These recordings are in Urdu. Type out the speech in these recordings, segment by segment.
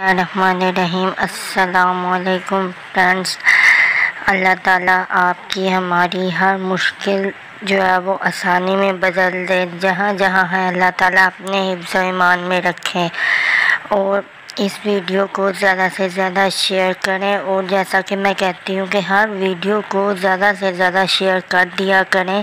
الرحمن الرحیم۔ السلام علیکم فرینڈس۔ اللہ تعالیٰ آپ کی ہماری ہر مشکل جو ہے وہ آسانی میں بدل دے، جہاں جہاں ہے اللہ تعالیٰ اپنے حفظ و ایمان میں رکھیں، اور اس ویڈیو کو زیادہ سے زیادہ شیئر کریں، اور جیسا کہ میں کہتی ہوں کہ ہر ویڈیو کو زیادہ سے زیادہ شیئر کر دیا کریں۔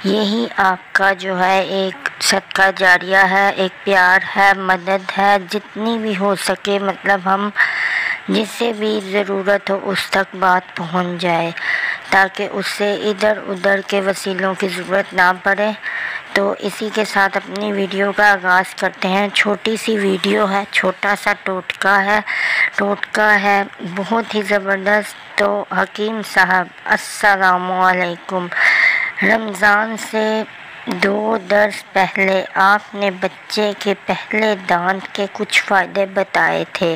یہی آپ کا جو ہے ایک صدقہ جاریہ ہے، ایک پیار ہے، مدد ہے، جتنی بھی ہو سکے مطلب ہم جس سے بھی ضرورت ہو اس تک بات پہنچ جائے، تاکہ اس سے ادھر ادھر کے وسیلوں کی ضرورت نہ پڑے۔ تو اسی کے ساتھ اپنی ویڈیو کا آغاز کرتے ہیں۔ چھوٹی سی ویڈیو ہے، چھوٹا سا ٹوٹکا ہے بہت ہی زبردست۔ تو حکیم صاحب السلام علیکم، رمضان سے 2 درس پہلے آپ نے بچے کے پہلے دانت کے کچھ فائدے بتائے تھے،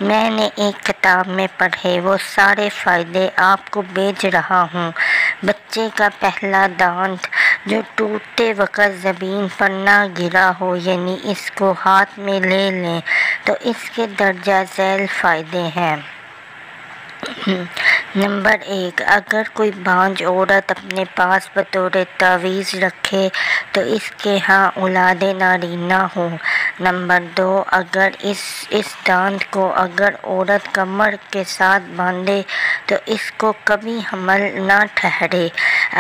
میں نے ایک کتاب میں پڑھے، وہ سارے فائدے آپ کو بھیج رہا ہوں۔ بچے کا پہلا دانت جو ٹوٹتے وقت زمین پر نہ گرا ہو، یعنی اس کو ہاتھ میں لے لیں تو اس کے درجہ ذیل فائدے ہیں۔ نمبر 1، اگر کوئی بانجھ عورت اپنے پاس بطور تعویذ رکھے تو اس کے ہاں اولاد نارینہ ہو۔ نمبر 2، اگر اس دانت کو اگر عورت کمر کے ساتھ باندھے تو اس کو کبھی حمل نہ ٹھہرے۔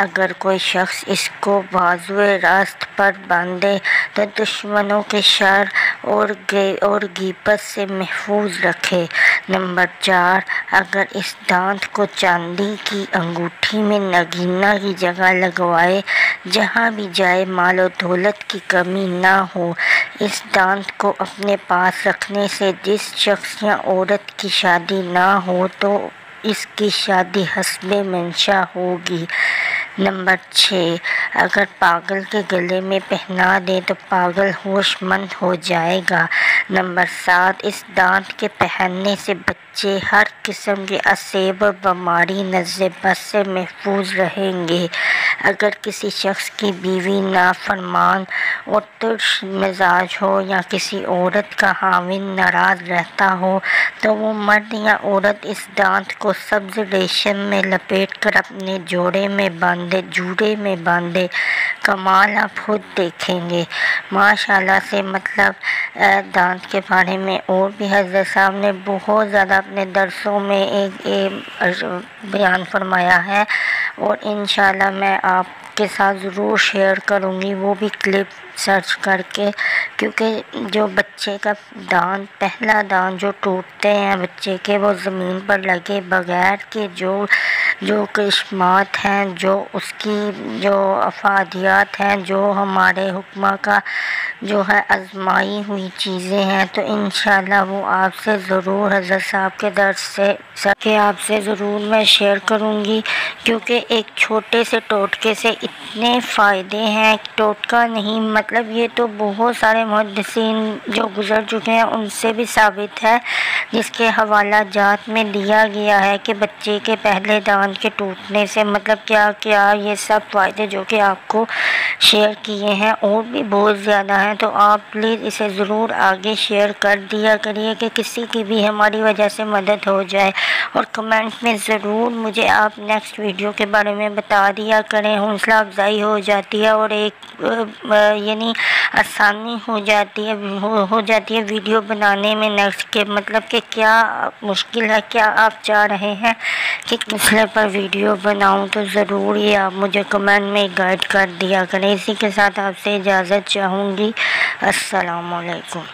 اگر کوئی شخص اس کو بازوئے راست پر باندھے تو دشمنوں کے شر اور غیبت سے محفوظ رکھے۔ نمبر 4، اگر اس دانت کو چاندی کی انگوٹھی میں نگینہ کی جگہ لگوائے، جہاں بھی جائے مال و دولت کی کمی نہ ہو۔ اس دانت کو اپنے پاس رکھنے سے جس شخص یا عورت کی شادی نہ ہو تو اس کی شادی حسب منشاء ہوگی۔ نمبر 6، اگر پاگل کے گلے میں پہنا دے تو پاگل ہوش مند ہو جائے گا۔ نمبر 7، اس دانت کے پہننے سے بچے ہر قسم کے عصیب اور بیماری نزع بس سے محفوظ رہیں گے۔ اگر کسی شخص کی بیوی نافرمان اور ترش مزاج ہو یا کسی عورت کا خاوند ناراض رہتا ہو تو وہ مرد یا عورت اس دانت کو سبز ریشم میں لپیٹ کر اپنے جوڑے میں باندھے، کمال آپ خود دیکھیں گے۔ ماشاءاللہ سے مطلب دانت کے بارے میں اور بھی حضرت صاحب نے بہت زیادہ اپنے درسوں میں ایک بیان فرمایا ہے، اور انشاءاللہ میں آپ کے ساتھ ضرور شیئر کروں گی وہ بھی کلپ سرچ کر کے، کیونکہ جو بچے کا دانت پہلا دانت جو ٹوٹتے ہیں بچے کے، وہ زمین پر لگے بغیر کے جو کرشمات ہیں، جو اس کی جو افادیات ہیں، جو ہمارے حکمہ کا جو ہے آزمائی ہوئی چیزیں ہیں، تو انشاءاللہ وہ آپ سے ضرور حضرت صاحب کے درس سے آپ سے ضرور میں شیئر کروں گی، کیونکہ ایک چھوٹے سے ٹوٹکے سے اتنے فائدے ہیں۔ ٹوٹکا نہیں، مطلب یہ تو بہت سارے محدثین جو گزر چکے ہیں ان سے بھی ثابت ہے، جس کے حوالہ جات میں دیا گیا ہے کہ بچے کے پہلے دانت کے ٹوٹنے سے مطلب کیا یہ سب فائدے جو کہ آپ کو شیئر کیے ہیں، اور بھی بہت زیادہ ہیں۔ تو آپ پلیز اسے ضرور آگے شیئر کر دیا کریے کہ کسی کی بھی ہماری وجہ سے مدد ہو جائے، اور کمنٹ میں ضرور مجھے آپ نیکسٹ ویڈیو کے بارے میں بتا دیا کریں، حوصلہ افزائی ہو جاتی ہے، اور ایک یعنی آسانی ہو جاتی ہے ویڈیو بنانے میں نیکسٹ کے مطلب کہ کیا مشکل ہے، کیا آپ چاہ رہے ہیں کہ مسئلے پر ویڈیو بناؤں، تو ضرور یہ آپ مجھے کمنٹ میں گائیڈ کر دیا کریں۔ اسی کے ساتھ آپ سے اجازت چاہوں گی۔ السلام علیکم۔